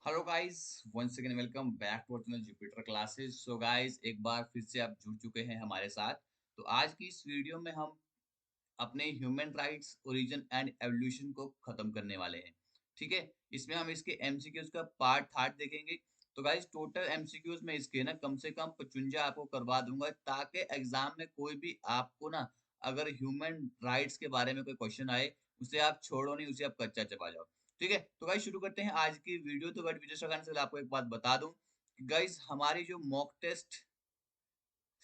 Hello guys, once again welcome back to channel Jupiter classes. So guys, एक बार फिर से आप जुड़ चुके हैं हमारे साथ। तो आज की इस वीडियो में हम अपने human rights origin and evolution को खत्म करने वाले हैं। ठीक है, इसमें हम इसके एमसीक्यूज का पार्ट थर्ड देखेंगे। तो गाइस, टोटल एमसीक्यूज में इसके ना कम से कम 55 आपको करवा दूंगा, ताकि एग्जाम में कोई भी आपको ना अगर ह्यूमन राइट्स के बारे में कोई क्वेश्चन आए, उसे आप छोड़ो नहीं, उसे आप कच्चा चबा जाओ। ठीक है, तो गाइस शुरू करते हैं आज की वीडियो। तो गाइस वीडियो स्टार्ट करने से पहले आपको एक बात बता दूं कि गाइस हमारी जो मॉक टेस्ट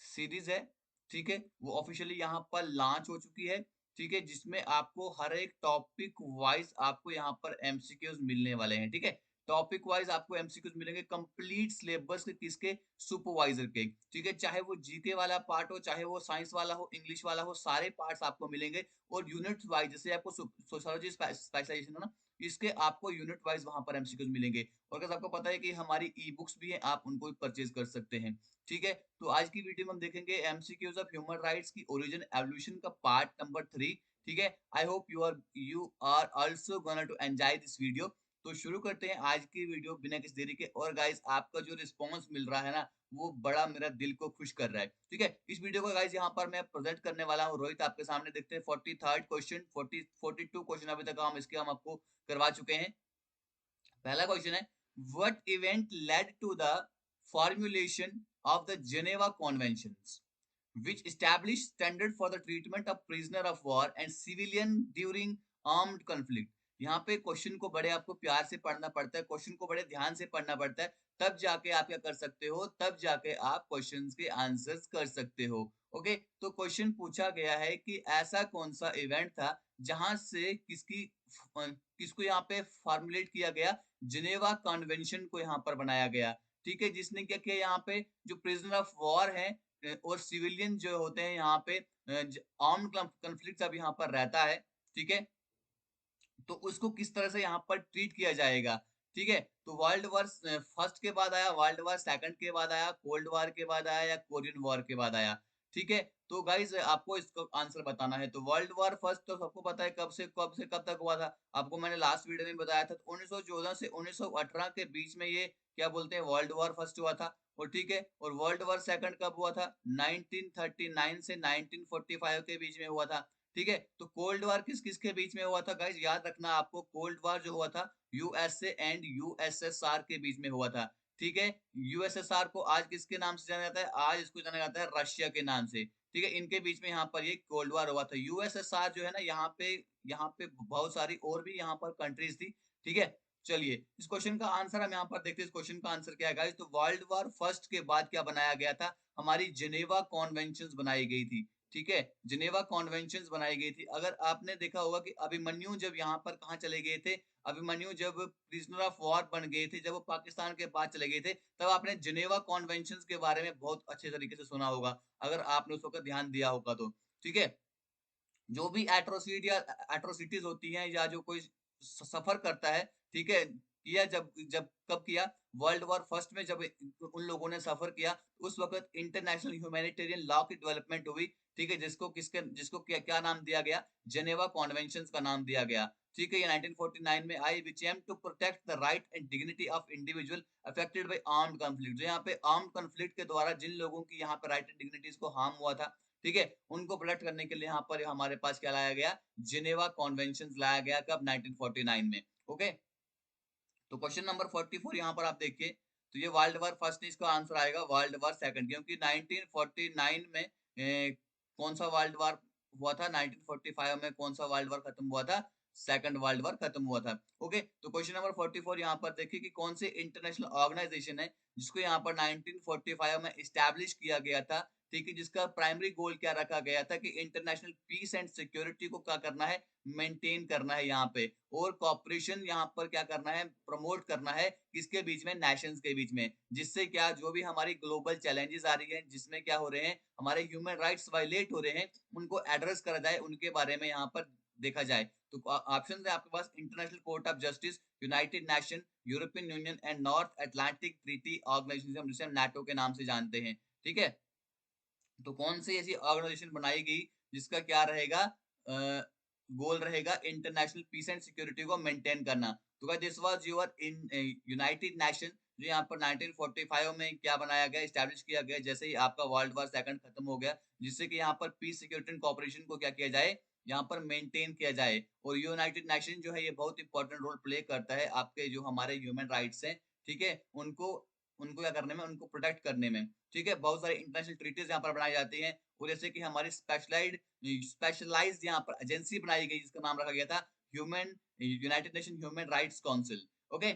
सीरीज है, ठीक है, वो ऑफिशियली यहाँ पर लॉन्च हो चुकी है। ठीक है, जिसमें आपको हर एक टॉपिक वाइज आपको यहाँ पर एमसीक्यूज मिलने वाले हैं। ठीक है, टॉपिक वाइज आपको एमसीक्यूज मिलेंगे, कंप्लीट सिलेबस के किसके, सुपरवाइजर के। ठीक है, चाहे वो जीके वाला पार्ट हो, चाहे वो साइंस वाला हो, इंग्लिश वाला हो, सारे पार्ट्स आपको मिलेंगे। और यूनिट वाइज, जैसे आपको सोशियोलॉजी स्पेशलाइजेशन है ना, इसके आपको यूनिट वाइज वहां पर एमसीक्यूज मिलेंगे। और अगर आपको पता है कि हमारी ई बुक्स भी है, आप उनको भी परचेज कर सकते हैं। ठीक है, तो आज की वीडियो में हम देखेंगे एमसीक्यूज ऑफ ह्यूमन राइट्स की ओरिजिन एवोल्यूशन का पार्ट नंबर 3। ठीक है, I hope you are also gonna to enjoy this video. तो शुरू करते हैं आज की वीडियो बिना किसी देरी के। और गाइस, आपका जो रिस्पॉन्स मिल रहा है ना, वो बड़ा मेरा दिल को खुश कर रहा है। ठीक है, इस वीडियो को गाइस यहाँ पर मैं प्रेजेंट करने वाला हूँ रोहित, आपके सामने देखते हैं 43rd क्वेश्चन। 42 क्वेश्चन अभी तक हम आपको करवा चुके हैं। पहला क्वेश्चन है, what event led to the formulation of the Geneva conventions which established standard for the treatment of prisoner of war and civilian during armed conflict। यहाँ पे क्वेश्चन को बड़े आपको प्यार से पढ़ना पड़ता है, क्वेश्चन को बड़े ध्यान से पढ़ना पड़ता है, तब जाके आप क्या कर सकते हो, तब जाके आप क्वेश्चंस के आंसर्स कर सकते हो। ओके, तो क्वेश्चन पूछा गया है कि ऐसा कौन सा इवेंट था जहां से किसको यहाँ पे फॉर्मुलेट किया गया, जिनेवा कन्वेंशन को यहाँ पर बनाया गया। ठीक है, जिसने क्या किया, यहाँ पे जो प्रिजनर ऑफ वॉर है और सिविलियन जो होते हैं यहाँ पे, आर्म्ड कॉन्फ्लिक्ट अब यहाँ पर रहता है। ठीक है, तो उसको किस तरह से यहाँ पर ट्रीट किया जाएगा। ठीक है, तो वर्ल्ड वॉर फर्स्ट के बाद आया, वर्ल्ड वॉर सेकंड के बाद आया, कोल्ड वॉर के बाद आया, या कोरियन वॉर के बाद आया। ठीक है, तो गाइज आपको इसको आंसर बताना है। तो वर्ल्ड वॉर फर्स्ट तो सबको पता है कब से कब तक हुआ था, आपको मैंने लास्ट वीडियो में बताया था। 1914 से 1918 के बीच में ये क्या बोलते हैं, वर्ल्ड वॉर फर्स्ट हुआ था। और ठीक है, और वर्ल्ड वॉर सेकंड कब हुआ था, 1939 से 1945 के बीच में हुआ था। ठीक है, तो कोल्ड वॉर किस किस के बीच में हुआ था गाइस, याद रखना आपको, कोल्ड वॉर जो हुआ था यूएसए एंड यूएसएसआर के बीच में हुआ था। ठीक है, यूएसएसआर को आज किसके नाम से जाना जाता है, आज इसको जाना जाता है रशिया के नाम से। ठीक है, इनके बीच में यहाँ पर ये कोल्ड वॉर हुआ था। यूएसएसआर जो है ना, यहाँ पे बहुत सारी और भी यहाँ पर कंट्रीज थी। ठीक है, चलिए इस क्वेश्चन का आंसर हम यहाँ पर देखते हैं। इस क्वेश्चन का आंसर क्या है गाइस, तो वर्ल्ड वॉर फर्स्ट के बाद क्या बनाया गया था, हमारी जिनेवा कॉन्वेंशंस बनाई गई थी। ठीक है, जिनेवा कॉन्वेंशंस बनाई गई थी। अगर आपने देखा होगा कि अभिमन्यु जब यहाँ पर कहाँ चले गए थे, अभिमन्यु जब प्रिजनर ऑफ वॉर बन गए थे, जब वो पाकिस्तान के पास चले गए थे, तब आपने जिनेवा कॉन्वेंशंस के बारे में बहुत अच्छे तरीके से सुना होगा, अगर आपने उस वक्त ध्यान दिया होगा तो। ठीक है, जो भी एट्रोसिटीज होती हैं, या जो कोई सफर करता है, ठीक है, किया जब जब कब किया, वर्ल्ड वॉर फर्स्ट में जब उन लोगों ने सफर किया, उस वक्त इंटरनेशनल ह्यूमैनिटेरियन लॉ की डेवलपमेंट हुई। ठीक है, जिसको क्या क्या नाम दिया गया, जेनेवा कॉन्वेंशन का नाम दिया गया। ठीक है, ये 1949 में आई, which aim to protect the right and dignity of individual affected by armed conflict. जो यहाँ पे आर्म्ड कॉन्फ्लिक्ट के द्वारा जिन लोगों की यहाँ पे राइट एंड डिग्निटीज को हार्म हुआ था, ठीक है, उनको प्रोटेक्ट करने के लिए यहाँ पर हमारे पास क्या लाया गया, जिनेवा कॉन्वेंशन लाया गया, कब, 1949 में। ओके, तो क्वेश्चन नंबर 44 यहाँ पर आप देखिए, तो ये वर्ल्ड वॉर फर्स्ट नहीं, इसका आंसर आएगा वर्ल्ड वॉर सेकंड, क्योंकि 1949 में कौन सा वर्ल्ड वॉर हुआ था, 1945 में कौन सा वर्ल्ड वॉर खत्म हुआ था, सेकंड वर्ल्ड वॉर खत्म हुआ था। ओके, तो क्वेश्चन नंबर 44 यहाँ पर देखिए कि कौन से इंटरनेशनल ऑर्गेनाइजेशन है जिसको यहाँ पर 1945 में इस्टेब्लिश किया गया था। ठीक है, जिसका प्राइमरी गोल क्या रखा गया था कि इंटरनेशनल पीस एंड सिक्योरिटी को क्या करना है, मेंटेन करना है यहाँ पे, और कॉपरेशन यहाँ पर क्या करना है, प्रमोट करना है, किसके बीच में, नेशंस के बीच में, जिससे क्या, जो भी हमारी ग्लोबल चैलेंजेस आ रही हैं, जिसमें क्या हो रहे हैं, हमारे ह्यूमन राइट्स वायलेट हो रहे हैं, उनको एड्रेस करा जाए, उनके बारे में यहाँ पर देखा जाए। तो ऑप्शन है आपके पास, International Court of Justice, United Nation, European Union and North Atlantic Treaty Organization, जिसे हम नाटो के नाम से जानते हैं। ठीक है, तो कौन सी ऐसी ऑर्गेनाइजेशन बनाई गई जिसका क्या रहेगा, गोल रहेगा इंटरनेशनल पीस एंड सिक्योरिटी को मेंटेन करना। तो guys this was your in United nation, जो यहाँ पर 1945 में क्या बनाया गया, स्टैब्लिश किया गया, जैसे ही आपका वर्ल्ड वॉर सेकंड खत्म हो गया, जिससे कि यहाँ पर पीस सिक्योरिटी एंड कोऑपरेशन को क्या किया जाए, यहाँ पर मेंटेन किया जाए। और यूनाइटेड नेशन जो है ये बहुत इंपॉर्टेंट रोल प्ले करता है आपके जो हमारे ह्यूमन राइट्स हैं, ठीक है, उनको उनको क्या करने में, उनको प्रोटेक्ट करने में। ठीक है, बहुत सारे इंटरनेशनल ट्रीटीज यहाँ पर बनाई जाती हैं, और जैसे कि हमारी स्पेशलाइज्ड यहाँ पर एजेंसी बनाई गई जिसका नाम रखा गया था human United nation human rights council. Okay,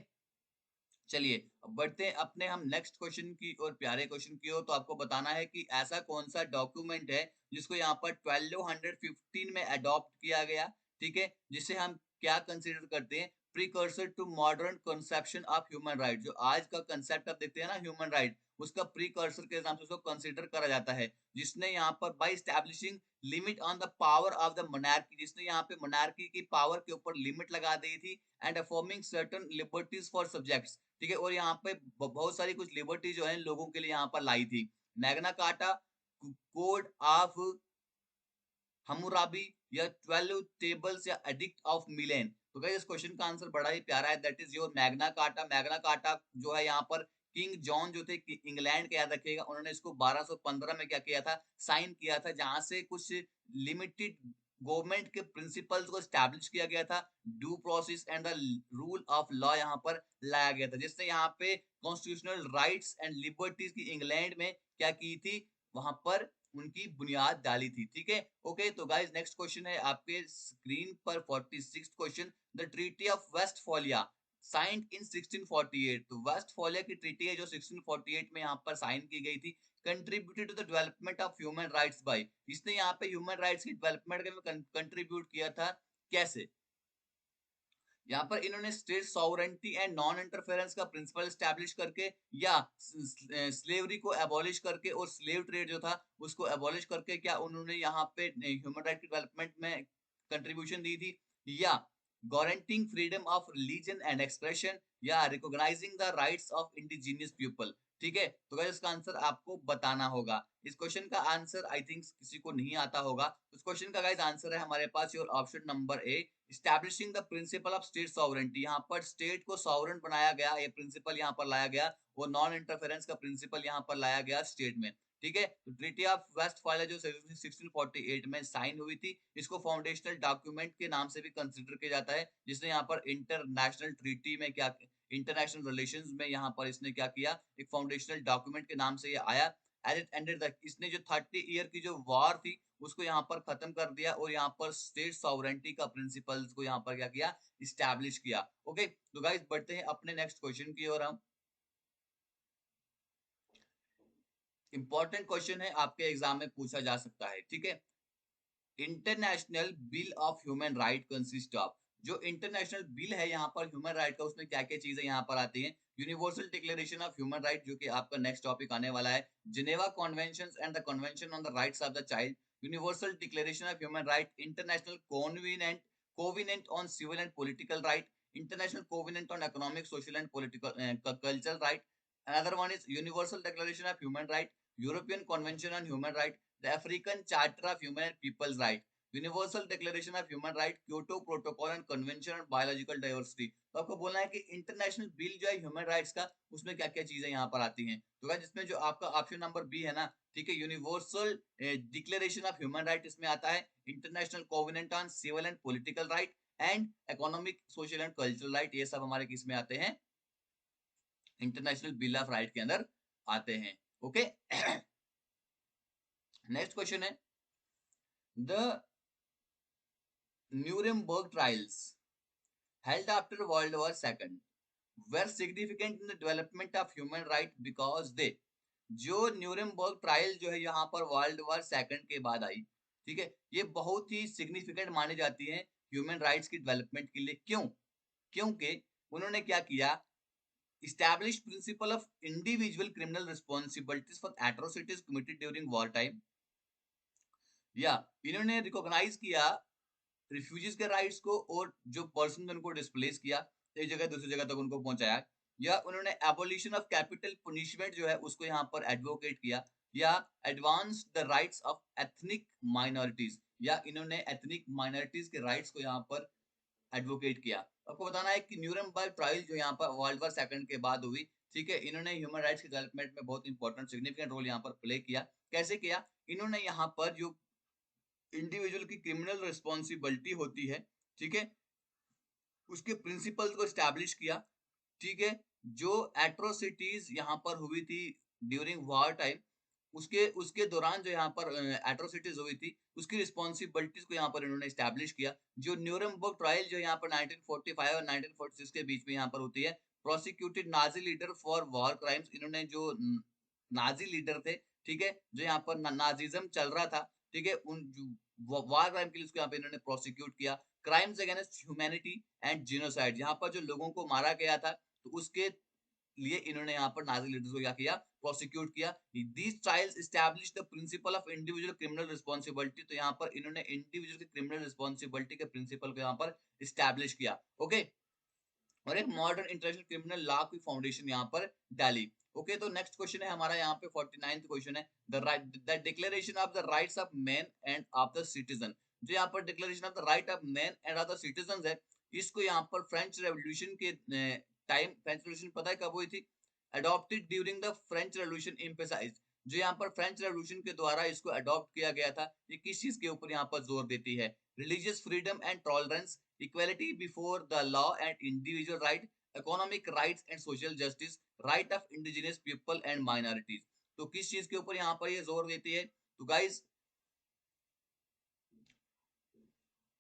चलिए अब बढ़ते हैं अपने हम नेक्स्ट क्वेश्चन की और, प्यारे क्वेश्चन की ओर। तो आपको बताना है कि ऐसा कौन सा डॉक्यूमेंट है जिसको यहाँ पर 1215 में अडॉप्ट किया गया, ठीक है, जिसे हम क्या कंसीडर करते हैं, precursor to modern conception of human right. जो आज का कंसेप्ट आप देखते हैं ना ह्यूमन राइट, उसका प्रीकर्सर के नाम से उसको कंसीडर करा जाता है, जिसने यहाँ पर by establishing limit on the power of the monarchy, जिसने यहाँ पे मोनार्की की पावर के ऊपर लिमिट लगा दी थी, and affirming certain liberties for subjects, ठीक है, और यहाँ पे बहुत सारी कुछ लिबर्टी जो है लोगों के लिए यहाँ पर लाई थी। मैग्ना कार्टा, कोड ऑफ हमुराबी, या 12 टेबल्स, या एडिक्ट ऑफ मिलेन। तो गाइस इस क्वेश्चन का आंसर बड़ा ही प्यारा है, that is your Magna carta. Magna carta जो है यहाँ पर किंग जॉन जो थे इंग्लैंड के, याद रखिएगा, उन्होंने इसको 1215 में क्या किया था, साइन किया था, जहां से कुछ लिमिटेड गवर्नमेंट के प्रिंसिपल्स को स्टैब्लिश किया गया था, due process and the rule of law यहाँ पर लाया गया था, जिसने यहाँ पे कॉन्स्टिट्यूशनल राइट्स एंड लिबर्टीज की इंग्लैंड में क्या की थी, वहां पर उनकी बुनियाद डाली थी। ठीक है, ओके, तो गाइस नेक्स्ट क्वेश्चन है आपके स्क्रीन पर, 46 question. The treaty of Westphalia signed in 1648। तो वेस्टफॉलिया की ट्रीटी है जो 1648 में यहाँ पर साइन की गई थी, contributed to the development of human rights by, इसने यहाँ पे ह्यूमन राइट्स की डेवलपमेंट में कंट्रीब्यूट किया था। कैसे? यहाँ पर इन्होंने state sovereignty and non interference का प्रिंसिपल स्टैब्लिश करके, या स्लेवरी को एबॉलिश करके, और स्लेव ट्रेड जो था उसको एबॉलिश करके, क्या उन्होंने यहाँ पे ह्यूमन राइट की डेवलपमेंट में कंट्रीब्यूशन दी थी, या guaranteeing freedom of religion and expression, या recognising the rights of indigenous people. ठीक है, तो गाइस इसका आंसर आपको बताना होगा। इस क्वेश्चन का आंसर आई थिंक किसी को नहीं आता होगा। इस क्वेश्चन का गाइस आंसर है हमारे पास your option number A, establishing the principle of state sovereignty. यहाँ पर स्टेट को सॉवरेंट बनाया गया, ये प्रिंसिपल यहाँ पर लाया गया, वो नॉन इंटरफेरेंस का प्रिंसिपल यहाँ पर लाया गया स्टेट में। ठीक है, तो ट्रीटी ऑफ वेस्टफालिया जो 1648 में साइन हुई थी, इसको फाउंडेशनल डॉक्यूमेंट के नाम से भी कंसिडर किया जाता है, जिसने यहाँ पर इंटरनेशनल ट्रीटी में क्या, इंटरनेशनल रिलेशंस में यहाँ पर इसने क्या किया, एक फाउंडेशनल डॉक्यूमेंट के नाम से ये आया। एज इट एंडेड, इसने जो 30 ईयर की जो वॉर थी उसको यहाँ पर खत्म कर दिया, और यहाँ पर स्टेट सॉवरेंटी का प्रिंसिपल्स को यहाँ पर क्या किया, इस्टेब्लिश किया। ओके, तो गाइस बढ़ते हैं अपने नेक्स्ट क्वेश्चन की ओर। हम इंपॉर्टेंट क्वेश्चन है, आपके एग्जाम में पूछा जा सकता है। ठीक है, international bill of human right consist of, जो इंटरनेशनल बिल है यहाँ पर ह्यूमन राइट का, उसमें क्या क्या चीजें यहाँ पर आती हैं, universal declaration of human right, जो कि आपका नेक्स्ट टॉपिक आने वाला है, Geneva convention and the convention on the rights of the child, universal declaration of human right, international covenant on civil and political right, international covenant on economic, social and political cultural right, another one is universal declaration of human right, European convention on human right, the African charter of human and people's right, universal declaration of human right, Kyoto protocol and convention on biological diversity. तो आपको बोलना है कि international bill जो है human rights का, उसमें क्या क्या चीजें यहाँ पर आती हैं। तो गाइस जिसमें जो आपका ऑप्शन नंबर बी है ना, ठीक है, universal declaration of human right, इसमें आता है international covenant on civil and political right and economic, social and cultural right, ये सब हमारे किस में आते हैं, इंटरनेशनल बिल ऑफ राइट के अंदर आते हैं। ओके, नेक्स्ट क्वेश्चन है, the Nuremberg trials held after World War II were significant in the development of human right because they, जो न्यूरेमबर्ग ट्रायल जो है यहाँ पर वर्ल्ड वॉर सेकंड के बाद आई, ठीक है, ये बहुत ही सिग्निफिकेंट मानी जाती है ह्यूमन राइट्स की डेवलपमेंट के लिए। क्यों? क्योंकि उन्होंने क्या किया, established principle of individual criminal responsibilities for atrocities committed during war time, या इन्होंने रिकॉग्नाइज किया रिफ्यूजीज के राइट्स को, और जो पर्सन उनको डिस्प्लेस किया, एक जगह दूसरी जगह तक उनको पहुंचाया, या उन्होंने एबोलिशन ऑफ कैपिटल पनिशमेंट जो है उसको यहाँ पर एडवोकेट किया। या advance the rights of ethnic minorities, या इन्होंने एथनिक माइनॉरिटीज के राइट्स को यहाँ पर एडवोकेट किया। आपको बताना है कि न्यूरमबर्ग ट्रायल जो यहाँ पर वर्ल्ड वॉर सेकंड के बाद हुई, ठीक है, इन्होंने ह्यूमन राइट्स के डेवलपमेंट में बहुत इंपॉर्टेंट सिग्निफिकेंट रोल यहाँ पर प्ले किया। कैसे किया? इन्होंने यहाँ पर जो इंडिविजुअल की क्रिमिनल रिस्पॉन्सिबिलिटी होती है, ठीक है, उसके प्रिंसिपल्स को स्टैब्लिश किया, ठीक है। जो एट्रोसिटीज यहाँ पर हुई थी ड्यूरिंग वार टाइम, उसके उसके दौरान जो यहाँ पर एट्रोसिटीज हुई थी, उसकी रिस्पॉन्सिबिलिटीज को यहाँ पर इन्होंने स्टैब्लिश किया। जो न्यूरमबर्ग ट्रायल जो यहाँ पर 1945 और 1946 के बीच में यहाँ पर होती है, prosecuted Nazi leader for war crimes, इन्होंने जो नाजी लीडर थे, ठीक है, जो यहाँ पर नाजिज्म चल रहा था, ठीक है, उन वार क्राइम के लिए उसको यहाँ पे इन्होंने प्रोसिक्यूट किया। Crimes against humanity and genocide, यहाँ पर जो लोगों को मारा गया था, तो उसके लिए इन्होंने यहाँ पर नाजी लीडर्स को क्या किया? प्रोसिक्यूट किया। These trials establish the principle of individual criminal responsibility, तो यहाँ पर इन्होंने इंडिविजुअल की क्रिमिनल रिस्पॉन्सिबिलिटी के प्रिंसिपल को यहाँ पर एस्टैब्लिश किया। ओके, और एक मॉडर्न इंटरनेशनल क्रिमिनल लॉ की फाउंडेशन यहाँ पर डाली। ओके, तो नेक्स्ट क्वेश्चन है हमारा यहाँ पे 49th क्वेश्चन है, the declaration of the rights of man and of the citizen. जो यहाँ पर declaration of the right of man and of the citizen है, इसको यहाँ पर फ्रेंच रेवोल्यूशन के टाइम, फ्रेंच रेवोल्यूशन पता है कब हुई थी? Adopted during the French revolution emphasize, जो यहाँ पर फ्रेंच रेवोल्यूशन के द्वारा इसको अडॉप्ट किया गया था। ये किस चीज के ऊपर यहाँ पर जोर देती है? Religious freedom and tolerance, equality before the law and individual right, economic rights and social justice, right of indigenous people and minorities। तो किस चीज के ऊपर यहाँ पर ये जोर देती है? तो गाइस,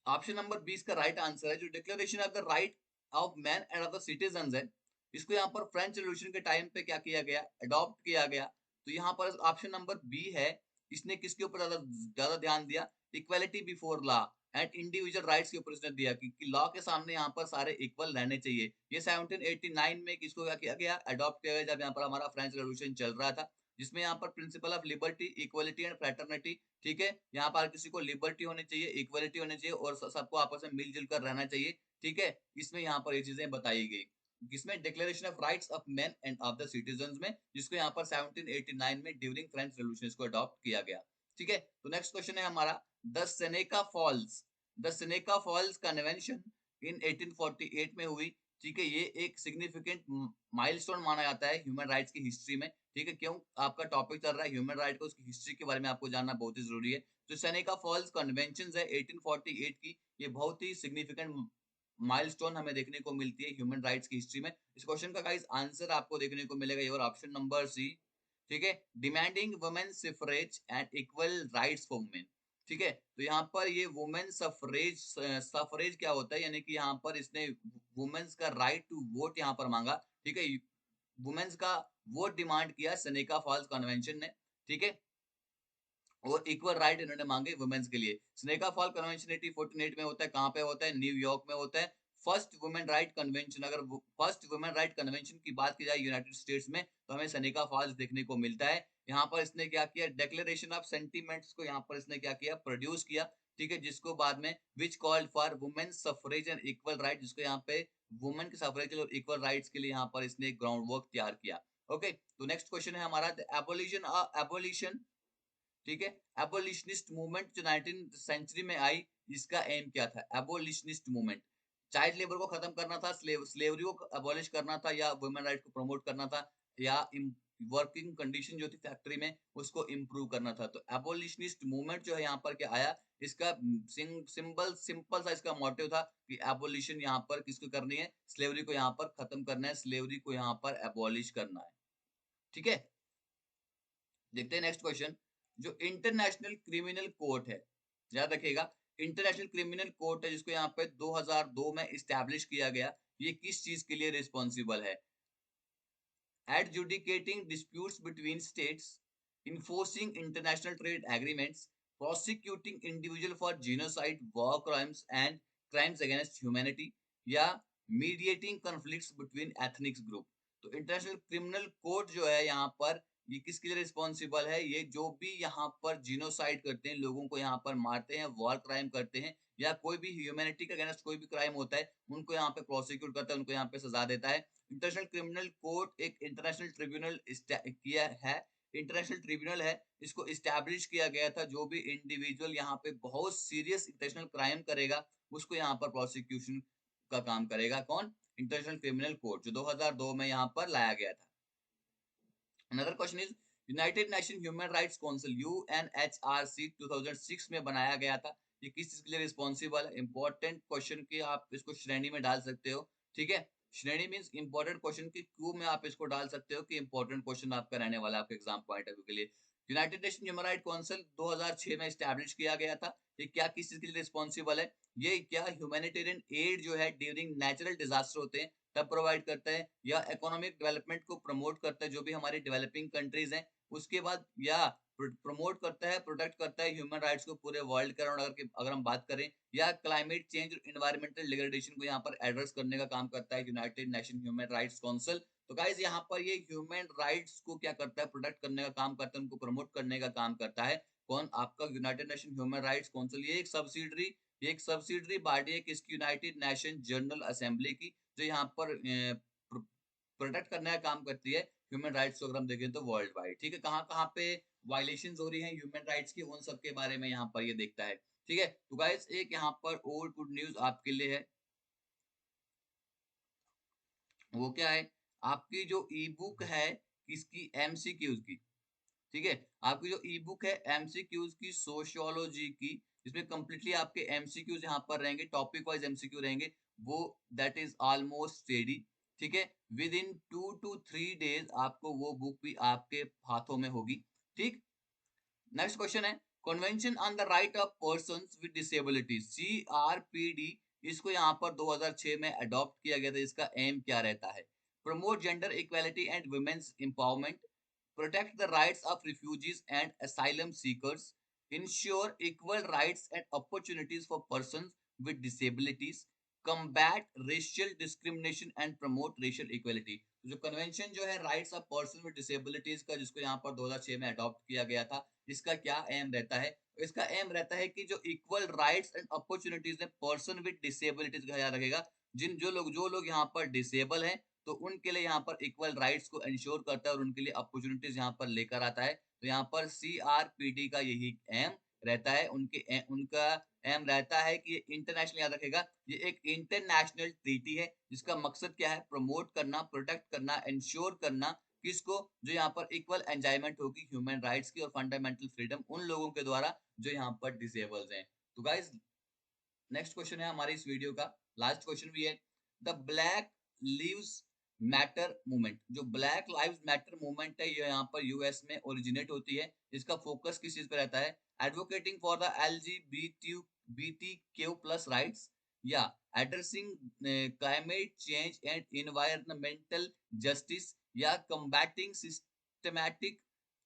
ऑप्शन नंबर 20 का राइट आंसर है। जो declaration of the right of man and of the citizen है, इसको यहाँ पर फ्रेंच रेवोल्यूशन के टाइम पे क्या किया गया? अडॉप्ट किया गया। तो यहाँ पर ऑप्शन नंबर बी है, इसने किसके ऊपर ज्यादा ज्यादा ध्यान दिया? Equality before law and individual rights के ऊपर इसने दिया कि लॉ के सामने यहाँ पर सारे इक्वल रहने चाहिए। ये 1789 में किसको क्या किया गया? अडॉप्ट किया गया, जब यहाँ पर हमारा फ्रेंच रेवोल्यूशन चल रहा था, जिसमें यहाँ पर principle of liberty, equality and fraternity, ठीक है, यहाँ पर किसी को लिबर्टी होनी चाहिए, इक्वलिटी होनी चाहिए, और सबको आपस में मिलजुल कर रहना चाहिए, ठीक है, इसमें यहाँ पर ये चीजें बताई गई। किसमें? Declaration of rights of man and of the citizens में, जिसको यहाँ पर 1789 में ड्यूरिंग फ्रेंच रेवोल्यूशन इसको अडॉप्ट किया गया। ठीक है, तो नेक्स्ट क्वेश्चन है हमारा, the Seneca Falls, the Seneca Falls convention in 1848 में हुई, ठीक है। ये एक सिग्निफिकेंट माइलस्टोन माना जाता है ह्यूमन राइट्स की हिस्ट्री में, ठीक है। क्यों? आपका टॉपिक चल रहा है ह्यूमन राइट को, उसकी हिस्ट्री के बारे में आपको जानना बहुत ही जरूरी है। जो सेनेका फॉल्स कन्वेंशन है 1848 की, ये बहुत ही सिग्निफिकेंट माइलस्टोन हमें देखने को मिलती है ह्यूमन राइट्स की हिस्ट्री में। इस क्वेश्चन का गाइस आंसर आपको देखने को मिलेगा योर ऑप्शन नंबर सी, ठीक है, demanding women suffrage and equal rights for women, ठीक है। तो यहाँ पर ये वुमेन सफरेज, सफरेज क्या होता है, यानी कि यहाँ पर इसने वुमेन्स का राइट टू वोट यहाँ पर मांगा, ठीक है, वुमेन्स का वोट डिमांड किया सेनेका फॉल्स कन्वेंशन ने, ठीक है, और इक्वल राइट इन्होंने मांगे वुमेन्स के लिए। स्नेका फॉल कन्वेंशन 1848 में होता है, कहाँ पे होता है? न्यूयॉर्क में होता है। फर्स्ट वुमेन राइट कन्वेंशन, अगर फर्स्ट वुमेन राइट कन्वेंशन की बात की जाए यूनाइटेड स्टेट्स में, तो हमें सेनेका फॉल्स देखने को मिलता है। यहाँ पर इसने क्या किया? डिक्लेरेशन ऑफ सेंटिमेंट्स को यहाँ पर इसने क्या किया? प्रोड्यूस किया, ठीक है, जिसको बाद में which called for women suffrage and equal right, जिसको यहाँ पे वुमेन के सफरेज और इक्वल राइट्स के लिए यहाँ पर इसने ग्राउंड वर्क तैयार किया। ओके, तो नेक्स्ट क्वेश्चन है हमारा, एबोलिशन, ठीक है, एबोलिशनिस्ट मूवमेंट जो 19th सेंचुरी में आई, इसका एम क्या था? एबोलिशनिस्ट मूवमेंट, चाइल्ड लेबर को खत्म करना था, स्लेवरी को अबॉलिश करना था, या वुमेन राइट को प्रमोट करना था, या वर्किंग कंडीशन जो थी फैक्ट्री में उसको इम्प्रूव करना था। तो एबोलिशनिस्ट मूवमेंट जो है यहाँ पर क्या आया, इसका सिंपल सा इसका मोटिव था कि एबोलिशन यहाँ पर किसको करनी है? स्लेवरी को यहाँ पर खत्म करना है, स्लेवरी को यहाँ पर एबॉलिश करना है, ठीक है। देखते हैं नेक्स्ट क्वेश्चन, जो इंटरनेशनल क्रिमिनल कोर्ट है, याद रखिएगा, इंटरनेशनल क्रिमिनल कोर्ट है, जिसको यहाँ पे 2002 में इस्टेब्लिश किया गया, ये किस चीज के लिए रिस्पॉन्सिबल है? adjudicating disputes between states, enforcing international trade agreements, prosecuting individual for genocide, war crimes and crimes against humanity, या mediating conflicts between ethnic group। तो इंटरनेशनल क्रिमिनल कोर्ट जो है यहाँ पर, ये किसके लिए रिस्पॉन्सिबल है? ये जो भी यहाँ पर जिनोसाइड करते हैं, लोगों को यहाँ पर मारते हैं, वॉर क्राइम करते हैं, या कोई भी ह्यूमैनिटी के अगेंस्ट कोई भी क्राइम होता है, उनको यहाँ पे प्रोसिक्यूट करता है, उनको यहाँ पे सजा देता है। इंटरनेशनल क्रिमिनल कोर्ट एक इंटरनेशनल ट्रिब्यूनल किया है इंटरनेशनल ट्रिब्यूनल है, इसको इस्टेब्लिश किया गया था। जो भी इंडिविजुअल यहाँ पे बहुत सीरियस इंटरनेशनल क्राइम करेगा, उसको यहाँ पर प्रोसिक्यूशन का काम करेगा। कौन? इंटरनेशनल क्रिमिनल कोर्ट, जो 2002 में यहाँ पर लाया गया था। Another question is United nation human rights council UNHRC 2006 में बनाया गया था। ये किस चीज के लिए रिस्पॉन्सिबल है? इंपॉर्टेंट क्वेश्चन की आप इसको श्रेणी में डाल सकते हो। ठीक है, श्रेणी मींस इंपॉर्टेंट क्वेश्चन की क्यू में आप इसको डाल सकते हो कि इंपॉर्टेंट क्वेश्चन आपका रहने वाला है आपके एग्जाम पॉइंट ऑफ व्यू के लिए। United nation human right council 2006 में स्टैब्लिश किया गया था। ये क्या किस चीज के लिए रिस्पॉन्सिबल है? ये क्या ह्यूमैनिटेरियन एड जो है ड्यूरिंग नेचुरल डिजास्टर होते हैं तब प्रोवाइड करता है, या इकोनॉमिक डेवलपमेंट को प्रमोट करता है जो भी हमारी डेवलपिंग कंट्रीज हैं उसके बाद, या प्रमोट करता है, प्रोटेक्ट करता है ह्यूमन राइट्स को पूरे वर्ल्ड के अराउंड। अगर हम बात करें, या क्लाइमेट चेंज और एनवायरमेंटल डिग्रेडेशन को यहाँ पर एड्रेस करने का काम करता है United nation human rights council. तो गाइज यहाँ पर ये ह्यूमन राइट्स को क्या करता है? प्रोटेक्ट करने का काम करता है, उनको प्रमोट करने का काम करता है। कौन? आपका United nation human rights council. ये एक सब्सिडरी बॉडी है किसकी? यूनाइटेड नेशन जनरल असेंबली की, जो यहाँ पर प्रोटेक्ट करने का काम करती है ह्यूमन राइट्स को। अगर हम देखें तो वर्ल्ड वाइड, ठीक है, कहाँ कहाँ पे वायलेशंस हो रही हैं ह्यूमन राइट्स की, उन सब के बारे में यहाँ पर ये देखता है। ठीक है, तो गाइस एक यहाँ पर और गुड न्यूज आपके लिए है। वो क्या है? आपकी जो ई बुक है किसकी? एमसीक्यूज की। ठीक है, आपकी जो ई बुक है एमसीक्यूज की, सोशियोलॉजी की, जिसमें कंप्लीटली आपके एमसीक्यूज यहाँ पर रहेंगे, टॉपिक वाइज एमसीक्यू रहेंगे, वो दैट इज ऑलमोस्ट रेडी। ठीक है, विद इन 2 to 3 days आपको वो बुक भी आपके हाथों में होगी। ठीक, नेक्स्ट क्वेश्चन है, convention on the right of persons with disabilities, CRPD, इसको यहाँ पर 2006 में अडॉप्ट किया गया था। इसका एम क्या रहता है? Promote gender equality and women's empowerment, protect the rights of refugees and asylum seekers, ensure equal rights and opportunities for persons with disabilities, combat racial discrimination and promote racial equality। तो जो convention जो है rights of person with disabilities का, जिसको यहाँ पर 2006 में adopt किया गया था, इसका क्या एम रहता है? इसका एम रहता है कि जो इक्वल राइट्स एंड अपॉर्चुनिटीज है पर्सन विद डिसेबिलिटीज का याद रखेगा। जो लोग यहाँ पर डिसेबल हैं, तो उनके लिए यहाँ पर इक्वल राइट्स को इंश्योर करता है और उनके लिए अपॉर्चुनिटीज यहाँ पर लेकर आता है। तो यहाँ पर सीआरपीडी का यही एम रहता है। उनका एम रहता है कि ये इंटरनेशनल, याद रखेगा, ये एक इंटरनेशनल ट्रीटी है जिसका मकसद क्या है? प्रमोट करना, प्रोटेक्ट करना, इंश्योर करना, किसको? जो यहाँ पर इक्वल एंजॉयमेंट होगी ह्यूमन राइट्स की और फंडामेंटल फ्रीडम उन लोगों के द्वारा जो यहाँ पर डिसेबल्स हैं। तो गाइज नेक्स्ट क्वेश्चन है हमारी इस वीडियो का, लास्ट क्वेश्चन भी है। The black leaves matter movement, जो ब्लैक लाइव्स मैटर मूवमेंट है, ये यहाँ पर यूएस में ओरिजिनेट होती है। इसका फोकस किस चीज पे रहता है? Advocating for the LGBTQ plus rights, या addressing climate change and environmental justice, या combating systematic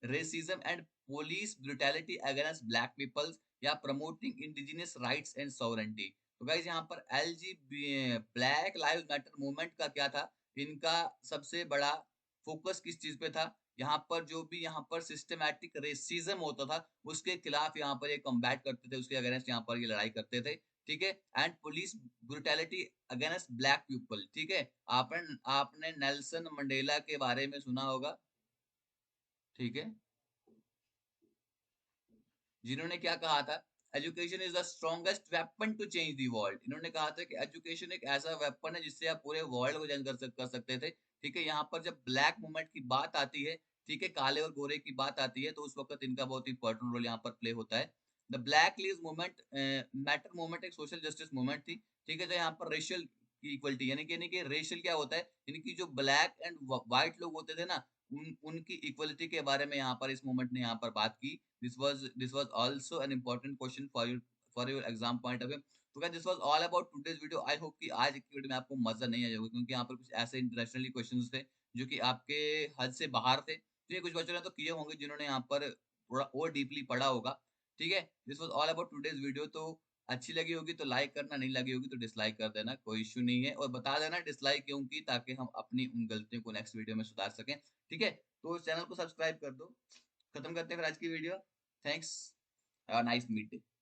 racism and police brutality against black peoples, या promoting indigenous rights and sovereignty. तो गाइस यहाँ पर LG black lives matter movement का क्या था? इनका सबसे बड़ा फोकस किस चीज पे था? यहाँ पर जो भी यहाँ पर सिस्टमैटिक रेसिज्म होता था उसके खिलाफ यहाँ पर ये कम्बैट करते थे, उसके अगेंस्ट यहाँ पर ये लड़ाई करते थे। ठीक है, and police brutality against black people. ठीक है, आपने आपने नेल्सन मंडेला के बारे में सुना होगा। ठीक है, जिन्होंने क्या कहा था? Education is the strongest weapon to change the world. इन्होंने कहा था कि एजुकेशन एक ऐसा वेपन है जिससे आप पूरे वर्ल्ड को चेंज कर सकते थे। ठीक है, यहाँ पर जब ब्लैक मूवमेंट की बात आती है, ठीक है, काले और गोरे की बात आती है, तो उस वक्त इनका बहुत इंपॉर्टेंट रोल यहाँ पर प्ले होता है। The black leaves movement matter movement एक सोशल जस्टिस मूवमेंट थी। ठीक है, तो यहाँ पर रेशियल की इक्वलिटी, यानी कि रेशियल क्या होता है, यानी कि जो ब्लैक एंड व्हाइट लोग होते थे ना, उनकी इक्वलिटी के बारे में यहाँ पर इस मूवमेंट ने यहाँ पर बात की। This was also an important question for your exam point of view। तो क्या, this was all about today's video। I hope कि आज की वीडियो में आपको मजा नहीं आया होगा, क्योंकि यहाँ पर कुछ ऐसे इंटरनेशनली क्वेश्चंस थे जो कि आपके हद से बाहर थे। तो ये कुछ बच्चों ने तो किए होंगे जिन्होंने यहाँ पर थोड़ा और डीपली पढ़ा होगा। ठीक है, this was all about today's video. तो अच्छी लगी होगी तो लाइक करना, नहीं लगी होगी तो डिसलाइक कर देना, कोई इश्यू नहीं है, और बता देना डिसलाइक क्यों की, ताकि हम अपनी उन गलतियों को नेक्स्ट वीडियो में सुधार सकें। ठीक है, तो चैनल को सब्सक्राइब कर दो। खत्म करते हैं फिर आज की वीडियो। Thanks, nice meet.